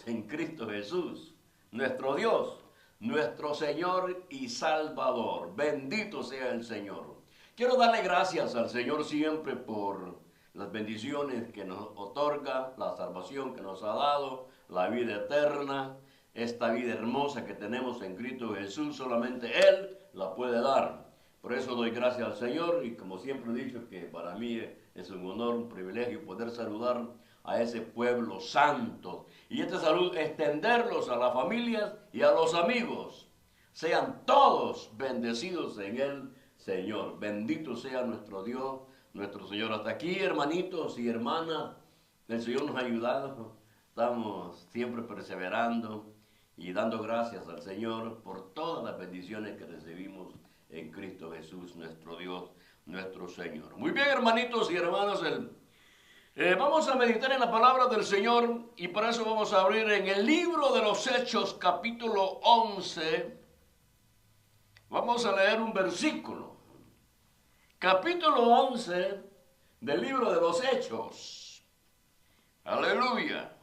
bendecidos en Cristo Jesús, nuestro Dios, nuestro Señor y Salvador. Bendito sea el Señor. Quiero darle gracias al Señor siempre por las bendiciones que nos otorga, la salvación que nos ha dado, la vida eterna, esta vida hermosa que tenemos en Cristo Jesús. Solamente Él la puede dar. Por eso doy gracias al Señor y como siempre he dicho que para mí es un honor, un privilegio poder saludar a ese pueblo santo. Y esta salud extenderlos a las familias y a los amigos. Sean todos bendecidos en el Señor. Bendito sea nuestro Dios, nuestro Señor. Hasta aquí, hermanitos y hermanas, el Señor nos ha ayudado. Estamos siempre perseverando y dando gracias al Señor por todas las bendiciones que recibimos en Cristo Jesús, nuestro Dios, nuestro Señor. Muy bien, hermanitos y hermanas, vamos a meditar en la palabra del Señor y para eso vamos a abrir en el libro de los Hechos, capítulo 11. Vamos a leer un versículo. Capítulo 11 del libro de los Hechos. Aleluya.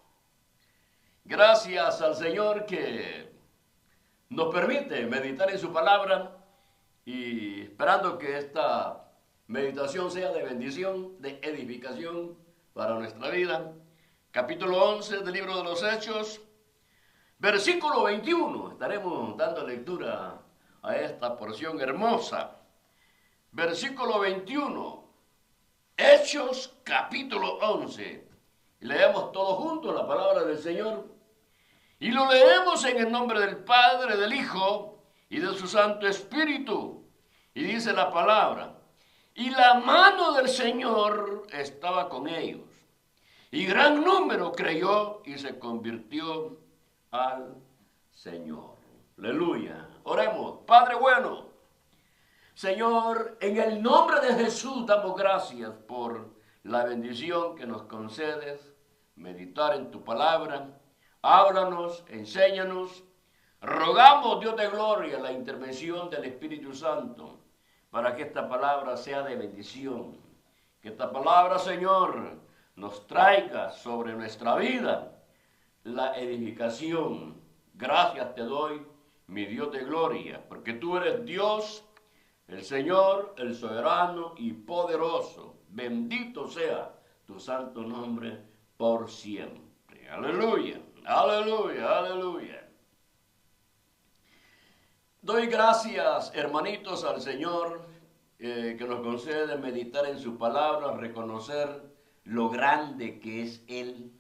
Gracias al Señor que nos permite meditar en su palabra y esperando que esta meditación sea de bendición, de edificación para nuestra vida. Capítulo 11 del libro de los Hechos, versículo 21. Estaremos dando lectura a esta porción hermosa. Versículo 21. Hechos capítulo 11. Leemos todos juntos la palabra del Señor. Y lo leemos en el nombre del Padre, del Hijo y de su Santo Espíritu. Y dice la palabra: y la mano del Señor estaba con ellos. Y gran número creyó y se convirtió al Señor. Aleluya. Oremos. Padre bueno, Señor, en el nombre de Jesús damos gracias por la bendición que nos concedes, meditar en tu palabra. Háblanos, enséñanos. Rogamos, Dios de gloria, la intervención del Espíritu Santo para que esta palabra sea de bendición. Que esta palabra, Señor, nos traiga sobre nuestra vida la edificación. Gracias te doy, mi Dios de gloria, porque tú eres Dios, el Señor, el soberano y poderoso. Bendito sea tu santo nombre por siempre. Aleluya, aleluya, aleluya. Doy gracias, hermanitos, al Señor que nos concede meditar en su palabra, reconocer lo grande que es Él,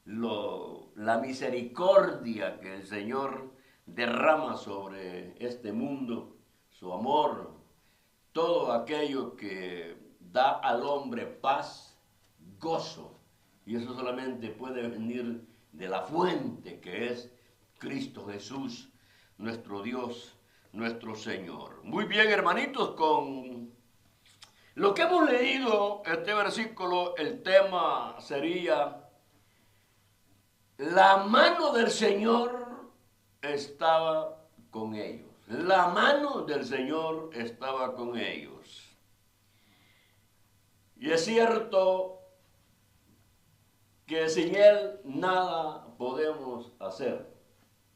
la misericordia que el Señor derrama sobre este mundo, su amor, todo aquello que da al hombre paz, gozo. Y eso solamente puede venir de la fuente que es Cristo Jesús, nuestro Dios, nuestro Señor. Muy bien, hermanitos, con lo que hemos leído, este versículo, el tema sería: la mano del Señor estaba con ellos. La mano del Señor estaba con ellos. Y es cierto que sin Él nada podemos hacer.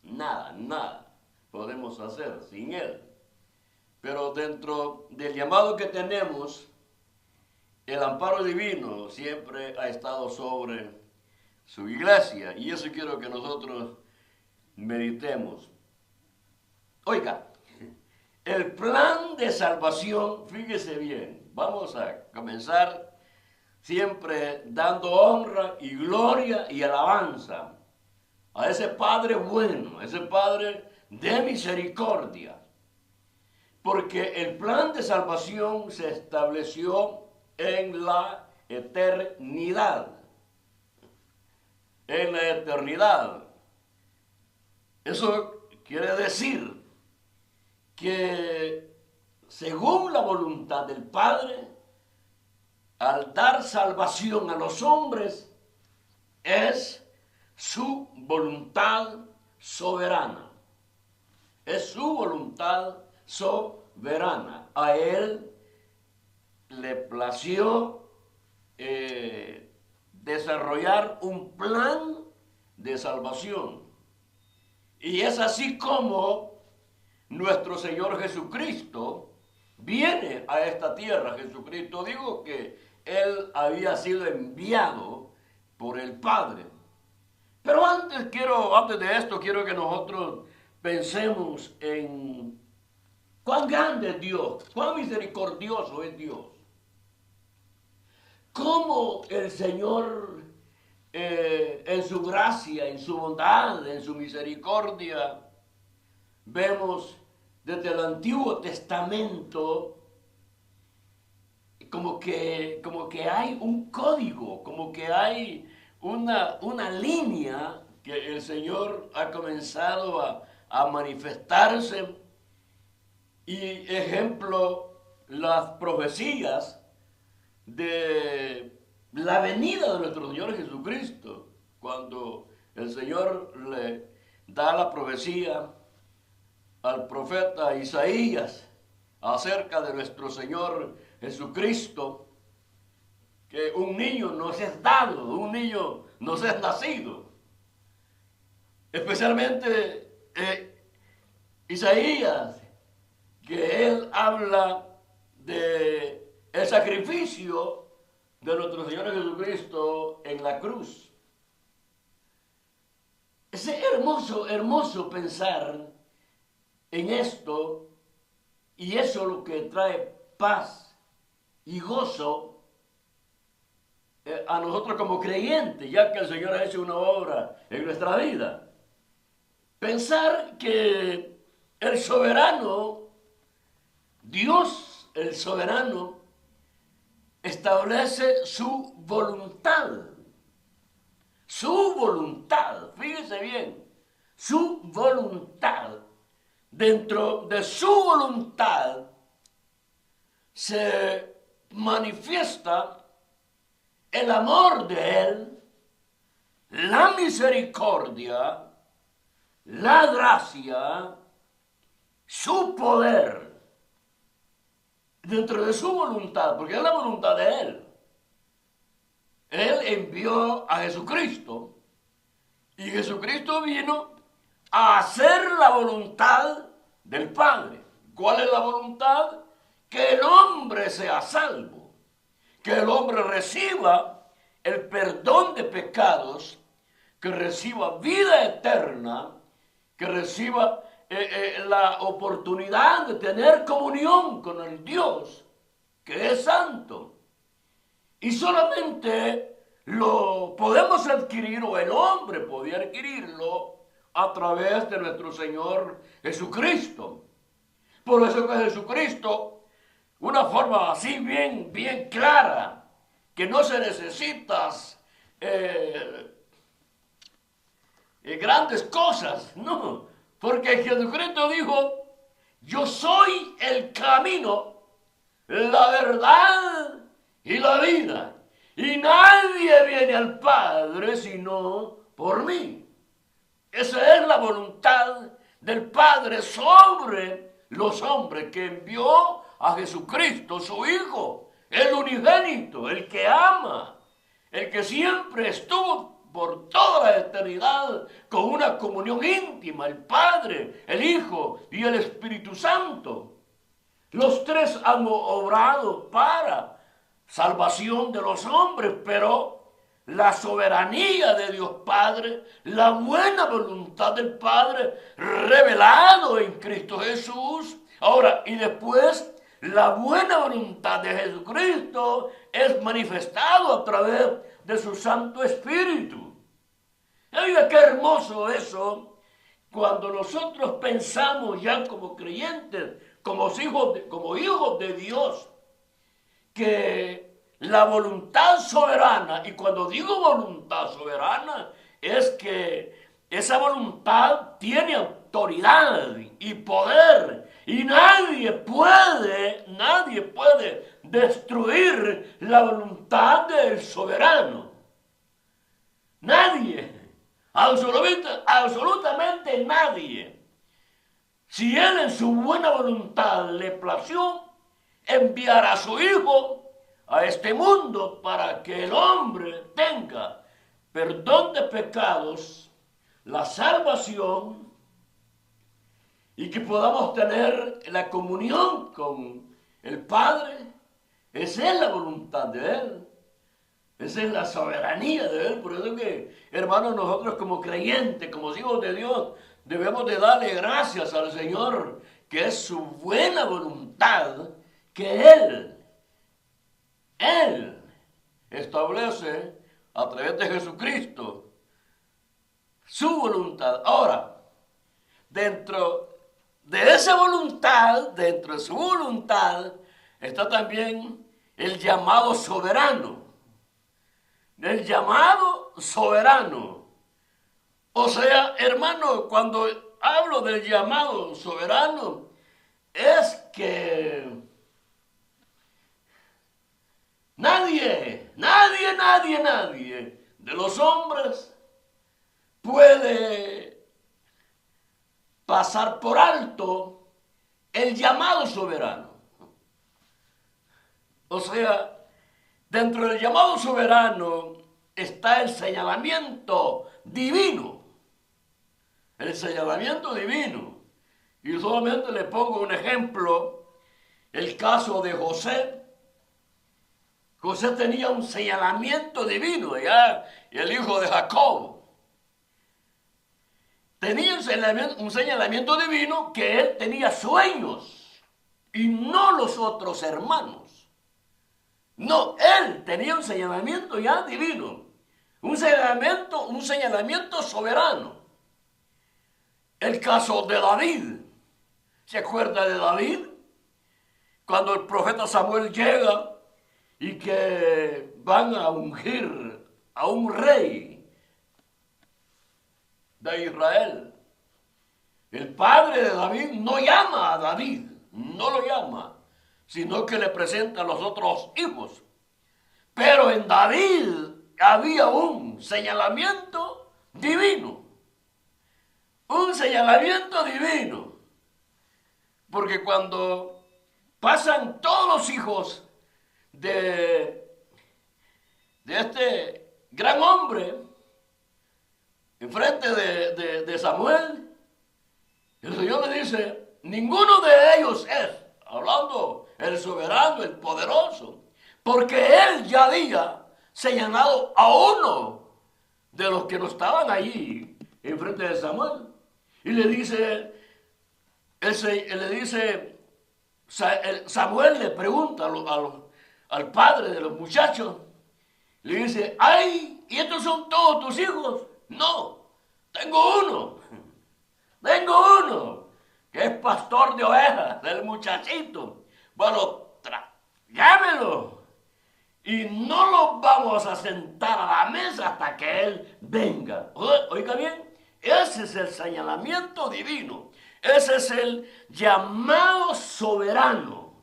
Nada podemos hacer sin Él. Pero dentro del llamado que tenemos, el amparo divino siempre ha estado sobre su iglesia. Y eso quiero que nosotros meditemos. Oiga, el plan de salvación, fíjese bien, vamos a comenzar siempre dando honra y gloria y alabanza a ese Padre bueno, a ese Padre de misericordia. Porque el plan de salvación se estableció en la eternidad. En la eternidad. Eso quiere decir que según la voluntad del Padre, al dar salvación a los hombres, es su voluntad soberana. Es su voluntad soberana. A Él le plació desarrollar un plan de salvación. Y es así como nuestro Señor Jesucristo viene a esta tierra. Jesucristo dijo que Él había sido enviado por el Padre. Pero antes de esto, quiero que nosotros pensemos en cuán grande es Dios, cuán misericordioso es Dios. Cómo el Señor, en su gracia, en su bondad, en su misericordia, vemos desde el Antiguo Testamento como que hay un código, como que hay una línea que el Señor ha comenzado a manifestarse. Y ejemplo, las profecías de la venida de nuestro Señor Jesucristo, cuando el Señor le da la profecía al profeta Isaías acerca de nuestro Señor Jesucristo, que un niño nos es dado, un niño nos es nacido. Especialmente Isaías, que él habla de el sacrificio de nuestro Señor Jesucristo en la cruz. Es hermoso pensar en esto, y eso es lo que trae paz y gozo a nosotros como creyentes, ya que el Señor ha hecho una obra en nuestra vida. Pensar que el soberano, Dios el soberano, establece su voluntad. Su voluntad, fíjese bien, su voluntad. Dentro de su voluntad se manifiesta el amor de Él, la misericordia, la gracia, su poder. Dentro de su voluntad, porque es la voluntad de Él. Él envió a Jesucristo y Jesucristo vino a hacer la voluntad del Padre. ¿Cuál es la voluntad? Que el hombre sea salvo, que el hombre reciba el perdón de pecados, que reciba vida eterna, que reciba la oportunidad de tener comunión con el Dios que es santo. Y solamente lo podemos adquirir, o el hombre podía adquirirlo, a través de nuestro Señor Jesucristo. Por eso que Jesucristo, una forma así bien clara, que no se necesitas grandes cosas, no. Porque Jesucristo dijo, yo soy el camino, la verdad y la vida. Y nadie viene al Padre sino por mí. Esa es la voluntad del Padre sobre los hombres, que envió a Jesucristo, su Hijo, el unigénito, el que ama, el que siempre estuvo por toda la eternidad con una comunión íntima, el Padre, el Hijo y el Espíritu Santo. Los tres han obrado para salvación de los hombres, pero la soberanía de Dios Padre, la buena voluntad del Padre revelado en Cristo Jesús. Ahora, y después, la buena voluntad de Jesucristo es manifestado a través de su Santo Espíritu. Oiga, qué hermoso eso, cuando nosotros pensamos ya como creyentes, como hijos de Dios, que la voluntad soberana, y cuando digo voluntad soberana, es que esa voluntad tiene autoridad y poder, y nadie puede destruir la voluntad del soberano. Nadie, absolutamente nadie. Si Él en su buena voluntad le plació enviar a su Hijo a este mundo para que el hombre tenga perdón de pecados la salvación y que podamos tener la comunión con el Padre. Esa es la voluntad de Él. Esa es la soberanía de Él. Por eso que, hermanos, nosotros como creyentes, como hijos de Dios, debemos de darle gracias al Señor, que es su buena voluntad, que Él establece a través de Jesucristo su voluntad. Ahora, dentro de esa voluntad, dentro de su voluntad, está también el llamado soberano. El llamado soberano. O sea, hermano, cuando hablo del llamado soberano, es que nadie de los hombres puede pasar por alto el llamado soberano. O sea, dentro del llamado soberano está el señalamiento divino. El señalamiento divino. Y solamente le pongo un ejemplo, el caso de José. José tenía un señalamiento divino, ya el hijo de Jacob. Tenía un señalamiento divino que él tenía sueños y no los otros hermanos. No, él tenía un señalamiento ya divino, un señalamiento soberano. El caso de David. ¿Se acuerda de David? Cuando el profeta Samuel llega y que van a ungir a un rey de Israel. El padre de David no llama a David, no lo llama, sino que le presenta a los otros hijos. Pero en David había un señalamiento divino. Un señalamiento divino. Porque cuando pasan todos los hijos de este gran hombre enfrente de Samuel, el Señor le dice, ninguno de ellos es, hablando el soberano, el poderoso, porque él ya había señalado a uno de los que no estaban allí enfrente de Samuel. Y le dice, Samuel le pregunta al padre de los muchachos, le dice, ay, ¿y estos son todos tus hijos? No, tengo uno, que es pastor de ovejas, del muchachito. Bueno, llámelo. Y no lo vamos a sentar a la mesa hasta que él venga. Oiga bien, ese es el señalamiento divino. Ese es el llamado soberano.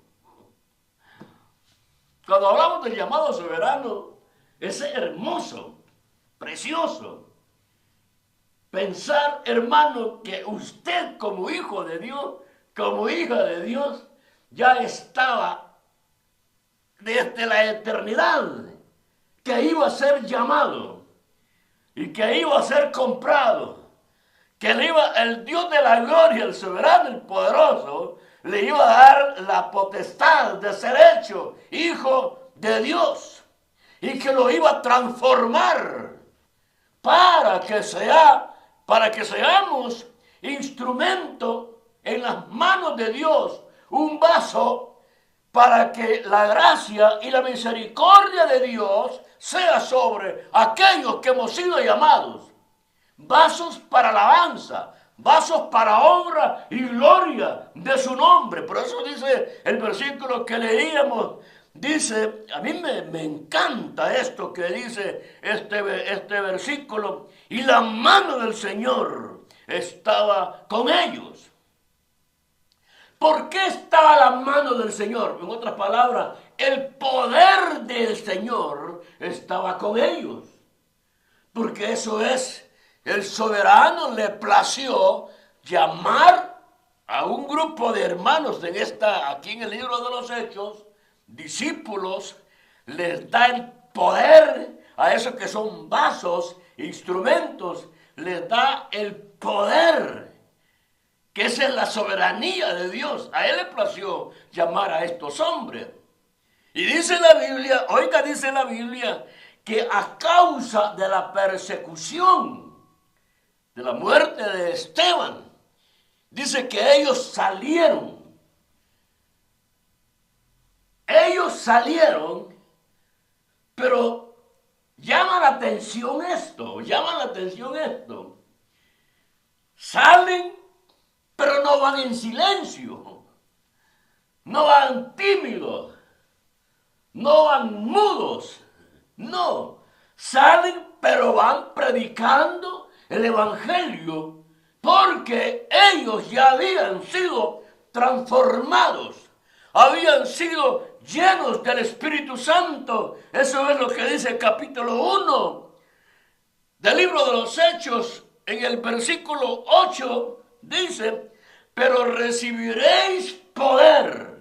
Cuando hablamos del llamado soberano, es hermoso, precioso. Pensar, hermano, que usted como hijo de Dios, como hija de Dios, ya estaba desde la eternidad, que iba a ser llamado y que iba a ser comprado, que el Dios de la gloria, el soberano, el poderoso, le iba a dar la potestad de ser hecho hijo de Dios y que lo iba a transformar para que seamos instrumento en las manos de Dios, un vaso para que la gracia y la misericordia de Dios sea sobre aquellos que hemos sido llamados. Vasos para alabanza, vasos para honra y gloria de su nombre. Por eso dice el versículo que leíamos, dice, a mí me encanta esto que dice este versículo, y la mano del Señor estaba con ellos. ¿Por qué estaba la mano del Señor? En otras palabras, el poder del Señor estaba con ellos. Porque eso es, el soberano le plació llamar a un grupo de hermanos aquí en el libro de los Hechos, discípulos, les da el poder a esos que son vasos, instrumentos, les da el poder, que esa es la soberanía de Dios. A Él le plació llamar a estos hombres. Y dice la Biblia, oiga, dice la Biblia, que a causa de la persecución, de la muerte de Esteban, dice que ellos salieron. Ellos salieron, pero llama la atención esto. Salen, pero no van en silencio. No van tímidos. No van mudos. No. Salen, pero van predicando el evangelio, porque ellos ya habían sido transformados, habían sido llenos del Espíritu Santo. Eso es lo que dice el capítulo 1 del libro de los Hechos. En el versículo 8 dice: pero recibiréis poder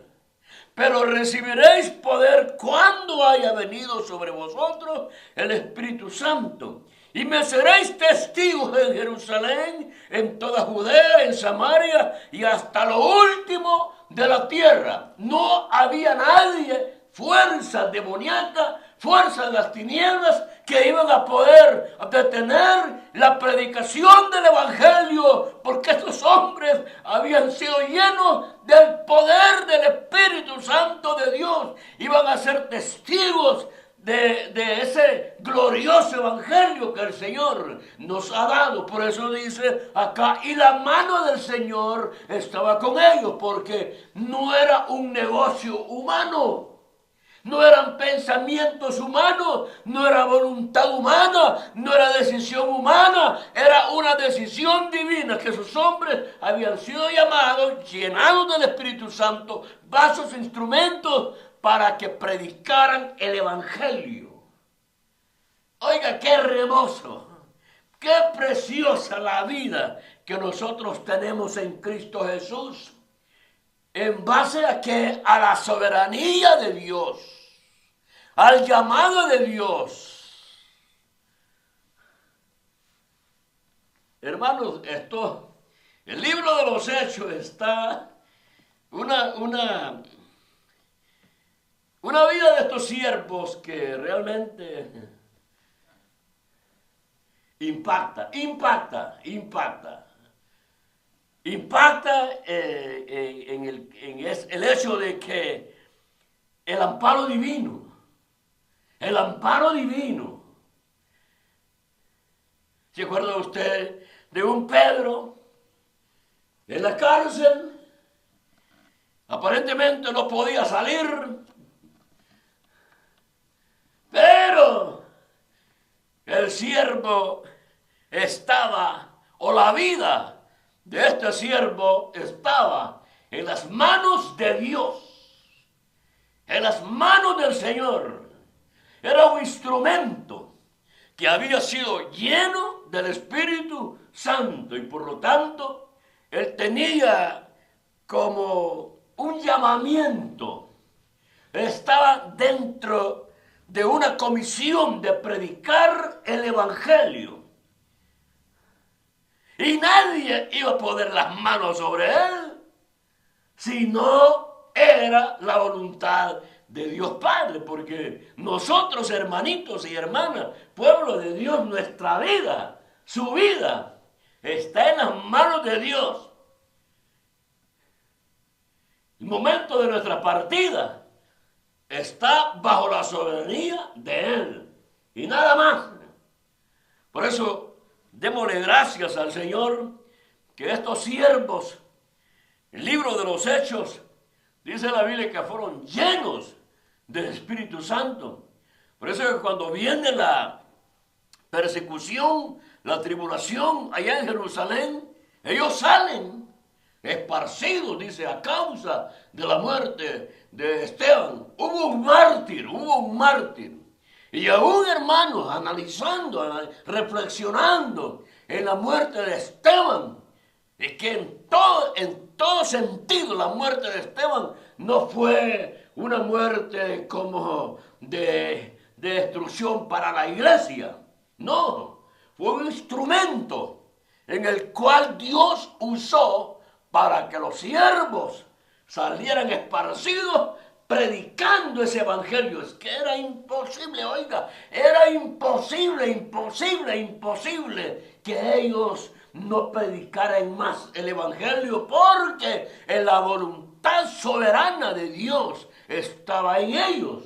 cuando haya venido sobre vosotros el Espíritu Santo. Y me seréis testigos en Jerusalén, en toda Judea, en Samaria y hasta lo último de la tierra. No había nadie, fuerza demoníaca, fuerza de las tinieblas, que iban a poder detener la predicación del evangelio, porque estos hombres habían sido llenos del poder del Espíritu Santo de Dios. Iban a ser testigos de ese glorioso evangelio que el Señor nos ha dado. Por eso dice acá, y la mano del Señor estaba con ellos, porque no era un negocio humano. No eran pensamientos humanos, no era voluntad humana, no era decisión humana, era una decisión divina, que esos hombres habían sido llamados, llenados del Espíritu Santo, vasos, instrumentos, para que predicaran el evangelio. Oiga, qué hermoso, qué preciosa la vida que nosotros tenemos en Cristo Jesús. ¿En base a qué? A la soberanía de Dios, al llamado de Dios. Hermanos, el libro de los Hechos está una vida de estos siervos que realmente impacta en el hecho de que el amparo divino. ¿Se acuerda usted de un Pedro en la cárcel? Aparentemente no podía salir, pero el siervo estaba, o la vida de este siervo estaba en las manos de Dios, en las manos del Señor. Era un instrumento que había sido lleno del Espíritu Santo, y por lo tanto él tenía como un llamamiento. Estaba dentro de una comisión de predicar el evangelio, y nadie iba a poner las manos sobre él si no era la voluntad de Dios Padre, porque nosotros, hermanitos y hermanas, pueblo de Dios, nuestra vida, su vida, está en las manos de Dios. El momento de nuestra partida está bajo la soberanía de Él, y nada más. Por eso, démosle gracias al Señor que estos siervos, el libro de los Hechos, dice la Biblia que fueron llenos del Espíritu Santo. Por eso es que cuando viene la persecución, la tribulación allá en Jerusalén, ellos salen esparcidos, dice, a causa de la muerte de Esteban. Hubo un mártir. Y aún, hermanos, analizando, reflexionando en la muerte de Esteban, es que en todo sentido la muerte de Esteban no fue una muerte como de destrucción para la iglesia. No, fue un instrumento en el cual Dios usó para que los siervos salieran esparcidos predicando ese evangelio. Es que era imposible, oiga, era imposible que ellos no predicaran más el evangelio, porque en la voluntad soberana de Dios estaba en ellos.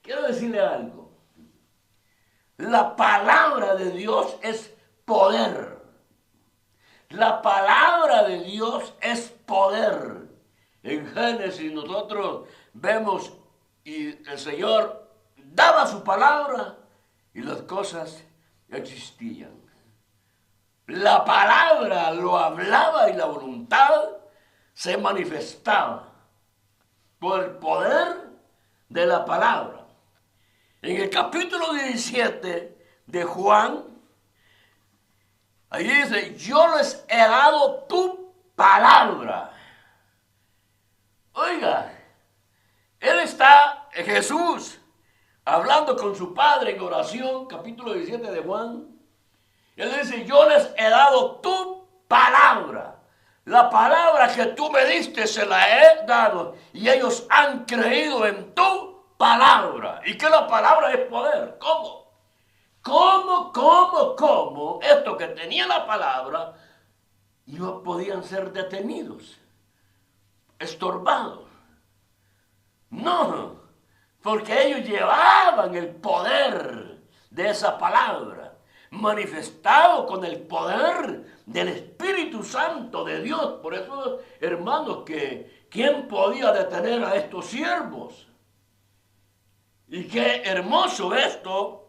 Quiero decirle algo. La palabra de Dios es poder. La palabra de Dios es poder. En Génesis nosotros vemos y el Señor daba su palabra y las cosas existían. La palabra lo hablaba y la voluntad se manifestaba por el poder de la palabra. En el capítulo 17 de Juan, ahí dice, yo les he dado tu palabra. Oiga, Jesús, hablando con su Padre en oración, capítulo 17 de Juan. Él dice, yo les he dado tu palabra. La palabra que tú me diste se la he dado. Y ellos han creído en tu palabra. Y que la palabra es poder. ¿Cómo? ¿Cómo? Estos que tenían la palabra no podían ser detenidos, estorbados. No, porque ellos llevaban el poder de esa palabra, manifestado con el poder del Espíritu Santo de Dios. Por eso, hermanos, que ¿quién podía detener a estos siervos? Y qué hermoso esto,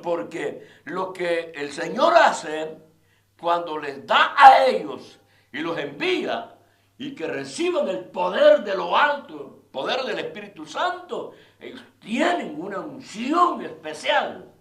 porque lo que el Señor hace cuando les da a ellos y los envía, y que reciban el poder de lo alto, poder del Espíritu Santo, ellos tienen una unción especial.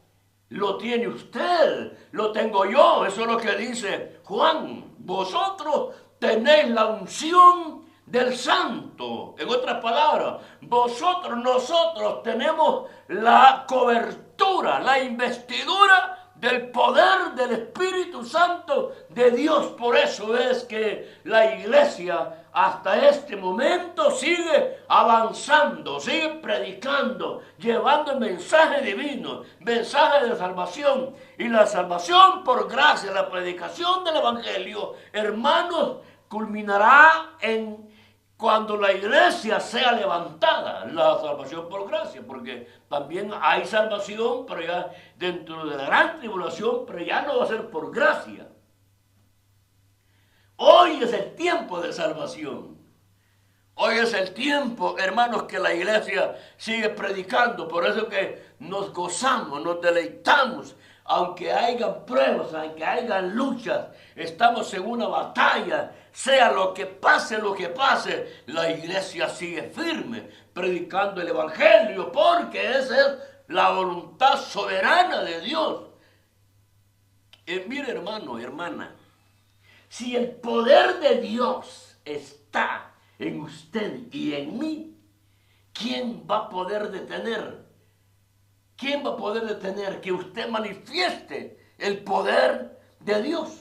Lo tiene usted, lo tengo yo. Eso es lo que dice Juan. Vosotros tenéis la unción del Santo. En otras palabras, nosotros tenemos la cobertura, la investidura del poder del Espíritu Santo de Dios. Por eso es que la iglesia hasta este momento sigue avanzando, sigue predicando, llevando el mensaje divino, mensaje de salvación. Y la salvación por gracia, la predicación del Evangelio, hermanos, culminará en cuando la iglesia sea levantada, la salvación por gracia, porque también hay salvación, pero ya dentro de la gran tribulación, pero ya no va a ser por gracia. Hoy es el tiempo de salvación. Hoy es el tiempo, hermanos, que la iglesia sigue predicando. Por eso que nos gozamos, nos deleitamos. Aunque hayan pruebas, aunque hayan luchas, estamos en una batalla. Sea lo que pase, la iglesia sigue firme, predicando el Evangelio, porque esa es la voluntad soberana de Dios. Mire, hermano, hermana, si el poder de Dios está en usted y en mí, ¿quién va a poder detener? ¿Quién va a poder detener que usted manifieste el poder de Dios?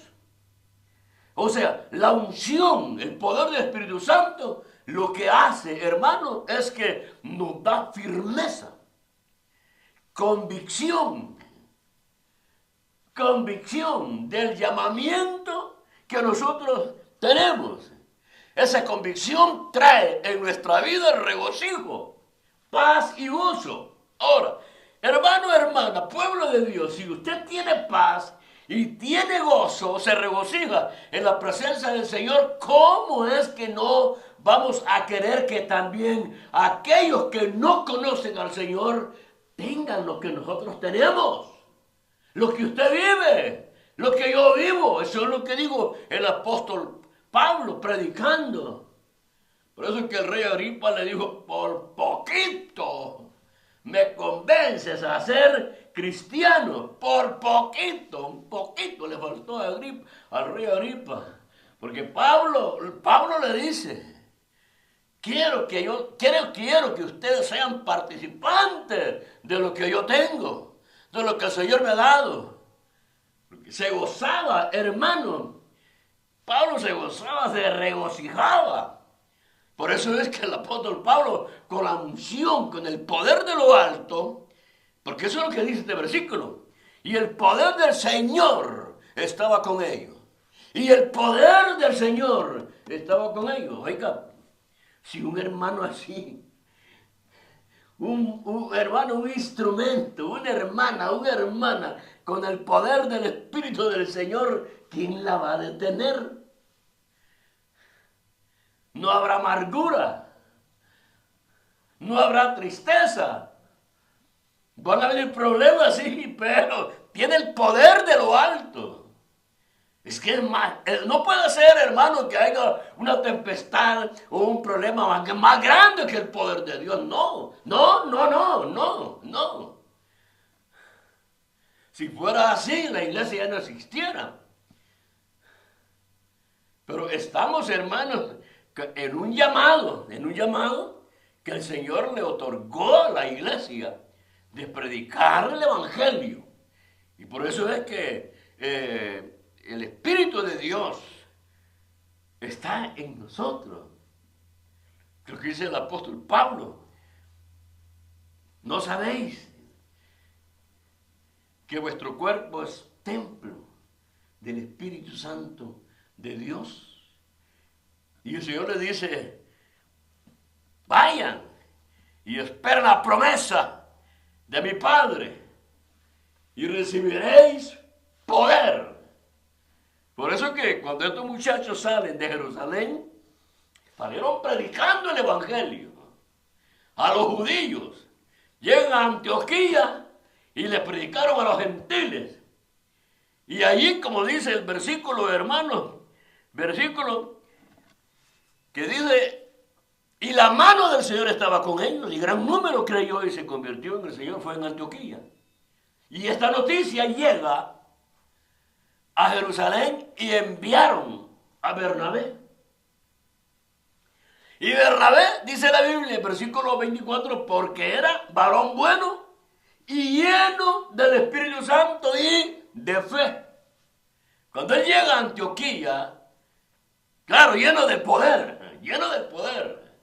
O sea, la unción, el poder del Espíritu Santo, lo que hace, hermano, es que nos da firmeza, convicción del llamamiento que nosotros tenemos. Esa convicción trae en nuestra vida regocijo, paz y gozo. Ahora, hermano, hermana, pueblo de Dios, si usted tiene paz y tiene gozo, se regocija en la presencia del Señor, ¿cómo es que no vamos a querer que también aquellos que no conocen al Señor tengan lo que nosotros tenemos? Lo que usted vive, lo que yo vivo, eso es lo que digo el apóstol Pablo predicando. Por eso es que el rey Agripa le dijo, por poquito me convences a ser cristiano, por poquito, un poquito le faltó a al rey Agripa, porque Pablo le dice, quiero que ustedes sean participantes de lo que yo tengo, de lo que el Señor me ha dado, porque se gozaba, hermano. Pablo se gozaba, se regocijaba. Por eso es que el apóstol Pablo, con la unción, con el poder de lo alto, porque eso es lo que dice este versículo, y el poder del Señor estaba con ellos. Y el poder del Señor estaba con ellos. Oiga, si un hermano así, un hermano, un instrumento, una hermana, con el poder del Espíritu del Señor, ¿quién la va a detener? No habrá amargura, no habrá tristeza. Van a venir problemas, sí, pero tiene el poder de lo alto. Es que no puede ser, hermano, que haya una tempestad o un problema más grande que el poder de Dios. No. Si fuera así, la iglesia ya no existiera. Pero estamos, hermanos, en un llamado que el Señor le otorgó a la iglesia de predicar el evangelio. Y por eso es que el Espíritu de Dios está en nosotros. Lo que dice el apóstol Pablo. ¿No sabéis que vuestro cuerpo es templo del Espíritu Santo de Dios? Y el Señor le dice, vayan y esperen la promesa de mi Padre y recibiréis poder. Por eso que cuando estos muchachos salen de Jerusalén, salieron predicando el evangelio a los judíos. Llegan a Antioquía y le predicaron a los gentiles. Y allí, como dice el versículo, hermanos, versículo que dice, y la mano del Señor estaba con ellos, y gran número creyó y se convirtió en el Señor, fue en Antioquía. Y esta noticia llega a Jerusalén y enviaron a Bernabé. Y Bernabé, dice la Biblia, en versículo 24, porque era varón bueno y lleno del Espíritu Santo y de fe. Cuando él llega a Antioquía, claro, lleno de poder, lleno de poder.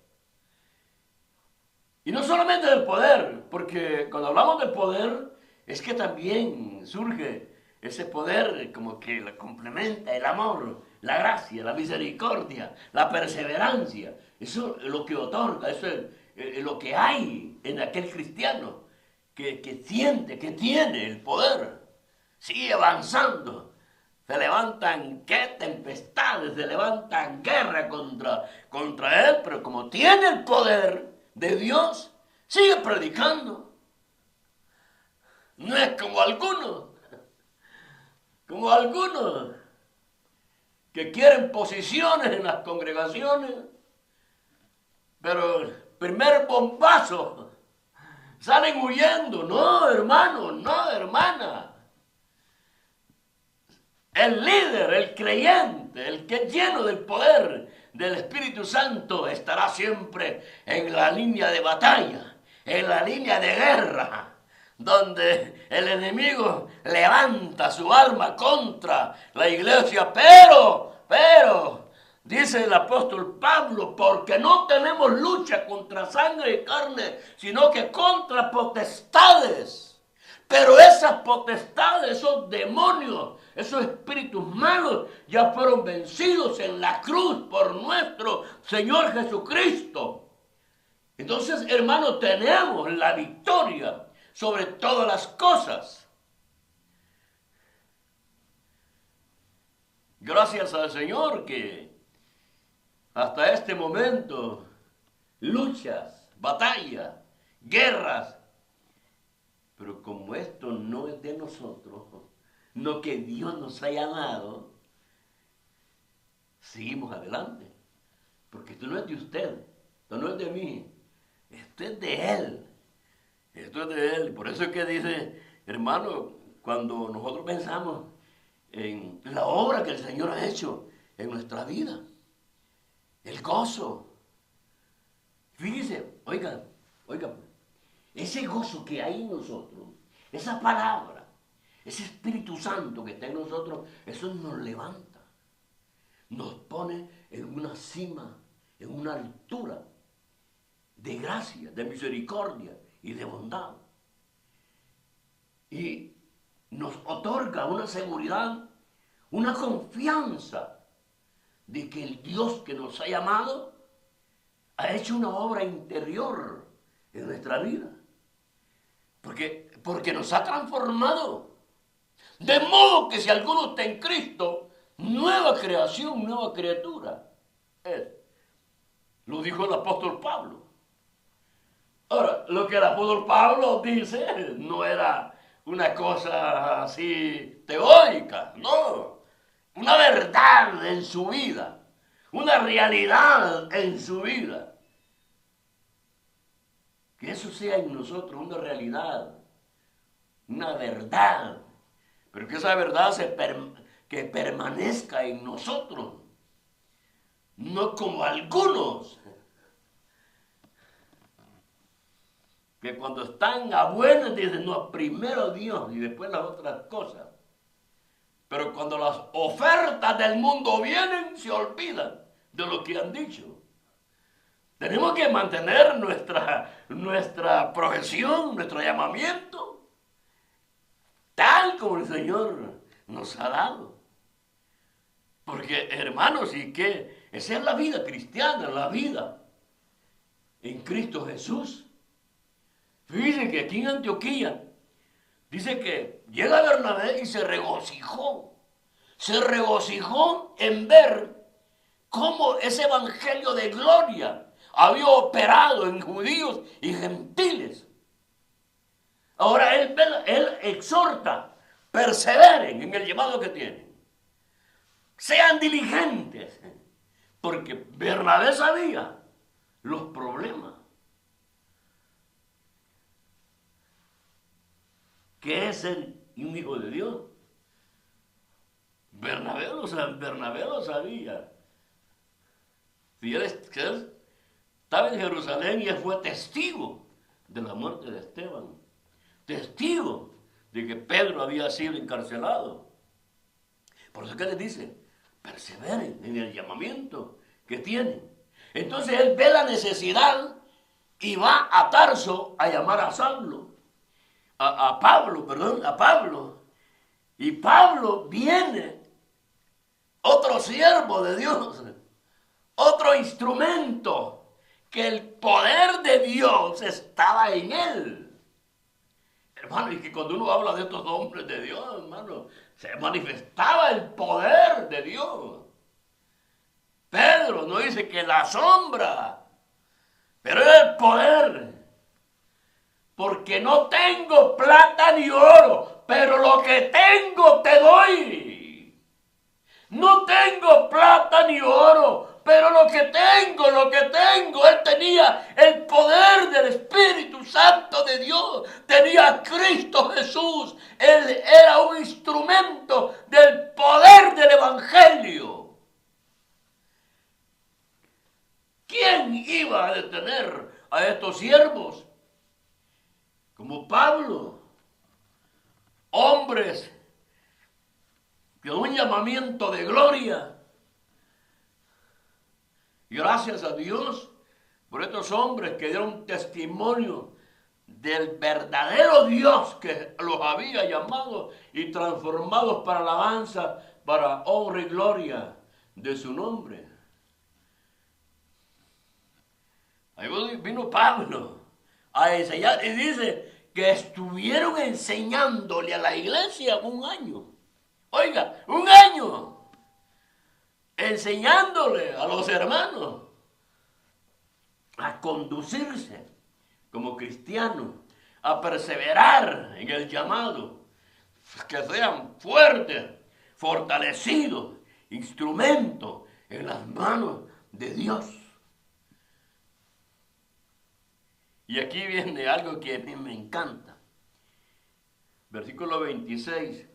Y no solamente del poder, porque cuando hablamos del poder, es que también surge ese poder como que lo complementa el amor, la gracia, la misericordia, la perseverancia. Eso es lo que otorga, eso es lo que hay en aquel cristiano que siente, que tiene el poder. Sigue avanzando. Se levantan qué tempestades, se levantan guerras contra él, pero como tiene el poder de Dios, sigue predicando. No es como algunos que quieren posiciones en las congregaciones, pero el primer bombazo salen huyendo. No, hermano, no, hermana. El líder, el creyente, el que es lleno del poder del Espíritu Santo estará siempre en la línea de batalla, en la línea de guerra, donde el enemigo levanta su arma contra la iglesia, pero, dice el apóstol Pablo, porque no tenemos lucha contra sangre y carne, sino que contra potestades. Pero esas potestades, esos demonios, esos espíritus malos ya fueron vencidos en la cruz por nuestro Señor Jesucristo. Entonces, hermanos, tenemos la victoria sobre todas las cosas. Gracias al Señor que hasta este momento luchas, batallas, guerras, pero como esto no es de nosotros, no que Dios nos haya dado, seguimos adelante. Porque esto no es de usted, esto no es de mí, esto es de Él. Esto es de Él. Por eso es que dice, hermano, cuando nosotros pensamos en la obra que el Señor ha hecho en nuestra vida, el gozo. Fíjese, oiga, ese gozo que hay en nosotros, esa palabra, ese Espíritu Santo que está en nosotros, eso nos levanta, nos pone en una cima, en una altura de gracia, de misericordia y de bondad. Y nos otorga una seguridad, una confianza de que el Dios que nos ha llamado ha hecho una obra interior en nuestra vida. Porque nos ha transformado. De modo que si alguno está en Cristo, nueva creación, nueva criatura es. Lo dijo el apóstol Pablo. Ahora, lo que el apóstol Pablo dice no era una cosa así teórica, no. Una verdad en su vida, una realidad en su vida. Que eso sea en nosotros una realidad, una verdad, pero que esa verdad que permanezca en nosotros, no como algunos, que cuando están a buenas dicen, no, primero Dios y después las otras cosas. Pero cuando las ofertas del mundo vienen, se olvidan de lo que han dicho. Tenemos que mantener nuestra profesión, nuestro llamamiento, tal como el Señor nos ha dado. Porque, hermanos, ¿y qué? Esa es la vida cristiana, la vida en Cristo Jesús. Fíjense que aquí en Antioquía dice que llega Bernabé y se regocijó. Se regocijó en ver cómo ese evangelio de gloria había operado en judíos y gentiles. Ahora él exhorta, perseveren en el llamado que tienen. Sean diligentes, porque Bernabé sabía los problemas. ¿Qué es ser un hijo de Dios? Bernabé lo sabía. Si él estaba en Jerusalén y él fue testigo de la muerte de Esteban. Testigo de que Pedro había sido encarcelado. Por eso que les dice, perseveren en el llamamiento que tienen. Entonces él ve la necesidad y va a Tarso a llamar a Saulo. A Pablo. Y Pablo viene, otro siervo de Dios, otro instrumento, que el poder de Dios estaba en él. Hermano, y que cuando uno habla de estos hombres de Dios, hermano, se manifestaba el poder de Dios. Pedro no dice que la sombra, pero era el poder. Porque no tengo plata ni oro, pero lo que tengo te doy. No tengo plata ni oro, pero lo que tengo, él tenía el poder del Espíritu Santo de Dios, tenía a Cristo Jesús, él era un instrumento del poder del Evangelio. ¿Quién iba a detener a estos siervos? Como Pablo, hombres con un llamamiento de gloria. Y gracias a Dios por estos hombres que dieron testimonio del verdadero Dios que los había llamado y transformados para alabanza, para honra y gloria de su nombre. Ahí vino Pablo a enseñar y dice que estuvieron enseñándole a la iglesia un año. Oiga, un año enseñándole a los hermanos a conducirse como cristianos, a perseverar en el llamado, que sean fuertes, fortalecidos, instrumentos en las manos de Dios. Y aquí viene algo que a mí me encanta. Versículo 26.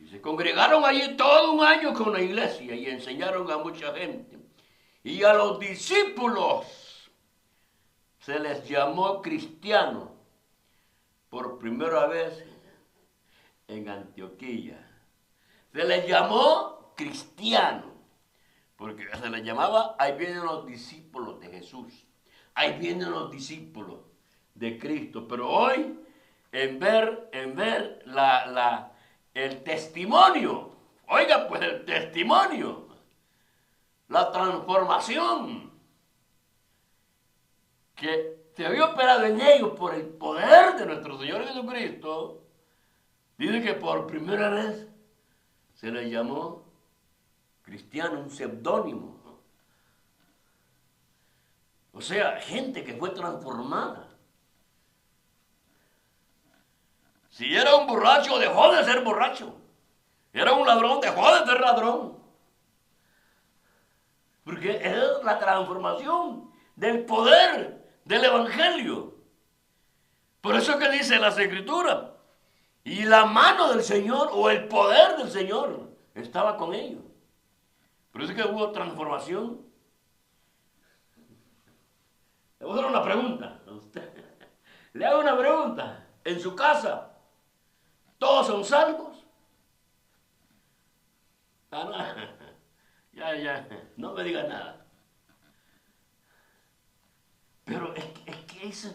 Y se congregaron allí todo un año con la iglesia y enseñaron a mucha gente. Y a los discípulos se les llamó cristianos por primera vez en Antioquía. Se les llamó cristiano, porque se les llamaba, ahí vienen los discípulos de Jesús, ahí vienen los discípulos de Cristo. Pero hoy, en ver el testimonio, oiga pues el testimonio, la transformación que se había operado en ellos por el poder de nuestro Señor Jesucristo, dice que por primera vez se les llamó cristiano, un seudónimo. O sea, gente que fue transformada. Si era un borracho, dejó de ser borracho. Era un ladrón, dejó de ser ladrón. Porque es la transformación del poder del Evangelio. Por eso que dice las Escrituras, y la mano del Señor o el poder del Señor estaba con ellos. Por eso que hubo transformación. Le voy a hacer una pregunta a usted. Le hago una pregunta. En su casa, ¿todos son salvos? Ah, no. Ya, no me diga nada. Pero es que eso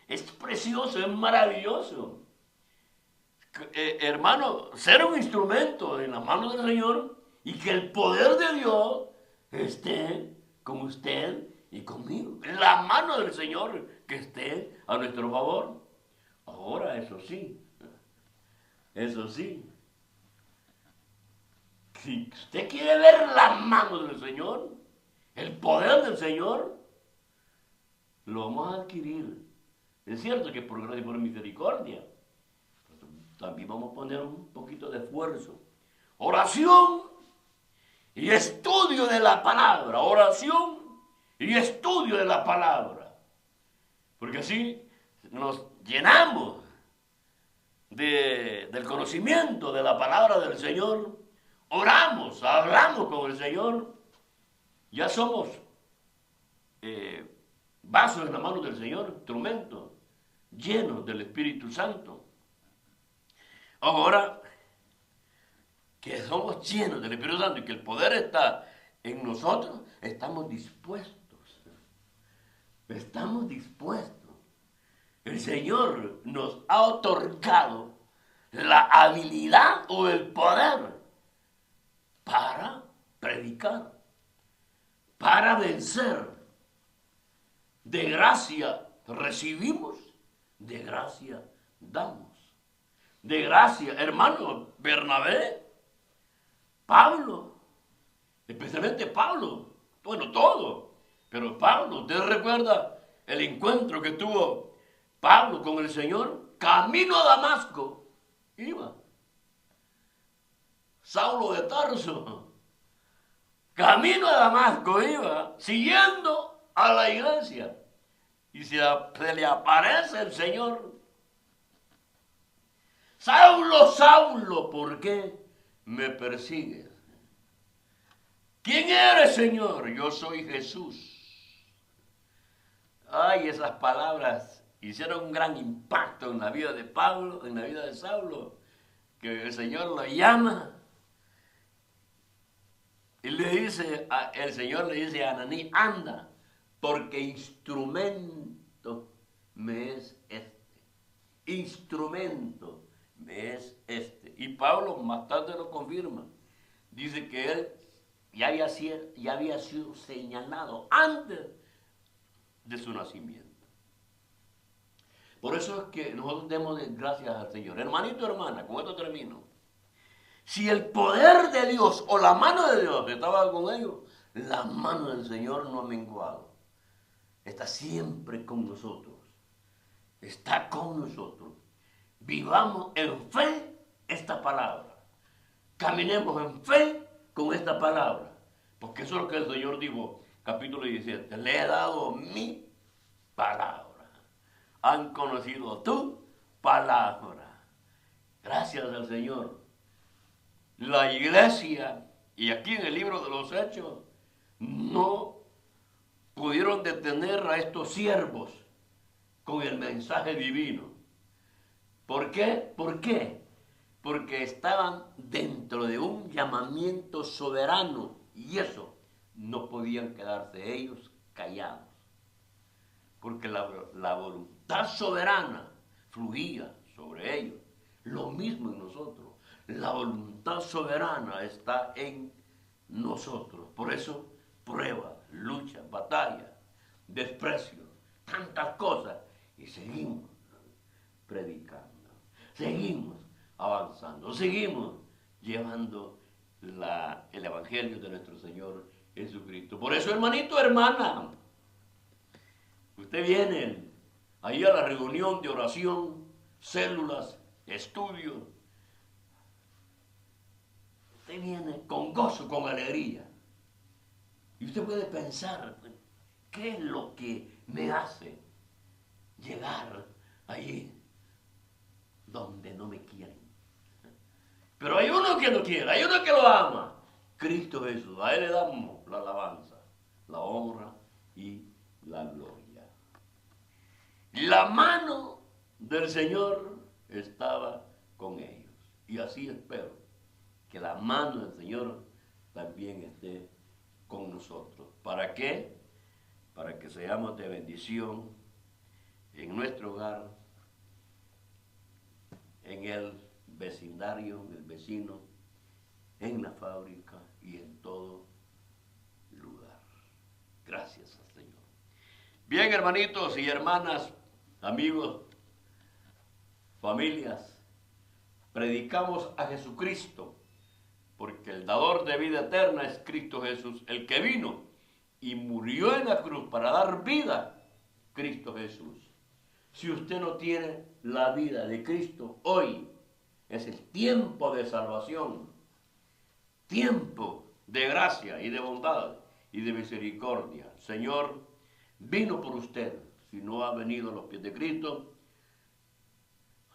es precioso, es maravilloso. Hermano, ser un instrumento en las manos del Señor y que el poder de Dios esté con usted y conmigo. En la mano del Señor que esté a nuestro favor. Ahora, eso sí, si usted quiere ver la mano del Señor, el poder del Señor, lo vamos a adquirir. Es cierto que por gracia y por misericordia, también vamos a poner un poquito de esfuerzo. Oración y estudio de la palabra. Oración y estudio de la palabra. Porque así nos llenamos del conocimiento de la palabra del Señor. Oramos, hablamos con el Señor. Ya somos vasos en la mano del Señor, instrumentos llenos del Espíritu Santo. Ahora que somos llenos del Espíritu Santo y que el poder está en nosotros, estamos dispuestos. Estamos dispuestos. El Señor nos ha otorgado la habilidad o el poder para predicar, para vencer. De gracia recibimos, de gracia damos. De gracia, hermano, Bernabé, Pablo, especialmente Pablo, bueno, todo, pero Pablo, ¿usted recuerda el encuentro que tuvo Pablo con el Señor? Camino a Damasco, iba. Saulo de Tarso, camino a Damasco iba, siguiendo a la iglesia, y se le aparece el Señor. Saulo, Saulo, ¿por qué me persigues? ¿Quién eres, Señor? Yo soy Jesús. Ay, esas palabras hicieron un gran impacto en la vida de Pablo, en la vida de Saulo, que el Señor lo llama y el Señor le dice a Ananí, anda, porque instrumento me es este. Instrumento me es este. Y Pablo más tarde lo confirma. Dice que él ya había sido señalado antes de su nacimiento. Por eso es que nosotros demos gracias al Señor. Hermanito, hermana, con esto termino. Si el poder de Dios o la mano de Dios estaba con ellos, la mano del Señor no ha menguado. Está siempre con nosotros. Está con nosotros. Vivamos en fe esta palabra. Caminemos en fe con esta palabra. Porque eso es lo que el Señor dijo, capítulo 17. Le he dado mi palabra. Han conocido tu palabra. Gracias al Señor. La iglesia, y aquí en el libro de los Hechos, no pudieron detener a estos siervos con el mensaje divino. ¿Por qué? ¿Por qué? Porque estaban dentro de un llamamiento soberano y eso no podían quedarse ellos callados. Porque la voluntad soberana fluía sobre ellos. Lo mismo en nosotros. La voluntad soberana está en nosotros. Por eso, pruebas, luchas, batallas, desprecios, tantas cosas. Y seguimos predicando, seguimos avanzando, seguimos llevando el Evangelio de nuestro Señor Jesucristo. Por eso, hermanito, hermana, usted viene ahí a la reunión de oración, células, estudios. Usted viene con gozo, con alegría. Y usted puede pensar, ¿qué es lo que me hace llegar allí donde no me quieren? Pero hay uno que lo quiere, hay uno que lo ama. Cristo Jesús. A Él le damos la alabanza, la honra y la gloria. La mano del Señor estaba con ellos. Y así espero que la mano del Señor también esté con nosotros. ¿Para qué? Para que seamos de bendición en nuestro hogar, en el vecindario, en el vecino, en la fábrica y en todo lugar. Gracias al Señor. Bien, hermanitos y hermanas, amigos, familias, predicamos a Jesucristo, porque el dador de vida eterna es Cristo Jesús, el que vino y murió en la cruz para dar vida, Cristo Jesús. Si usted no tiene la vida de Cristo, hoy es el tiempo de salvación, tiempo de gracia y de bondad y de misericordia. Señor, vino por usted. Si no ha venido a los pies de Cristo,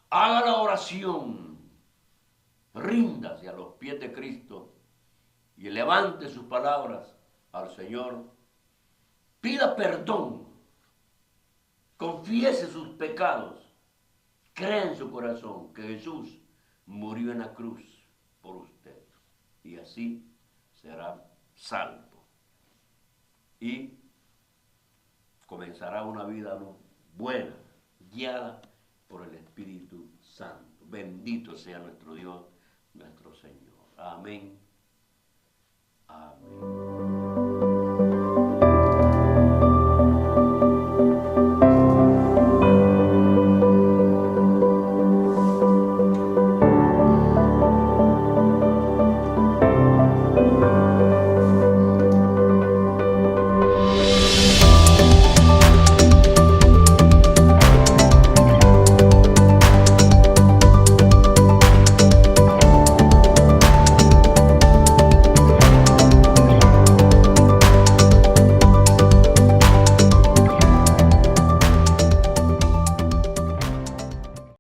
haga la oración, ríndase a los pies de Cristo y levante sus palabras al Señor. Pida perdón, confiese sus pecados, crea en su corazón que Jesús murió en la cruz por usted y así será salvo y comenzará una vida buena, guiada por el Espíritu Santo. Bendito sea nuestro Dios, nuestro Señor. Amén. Amén.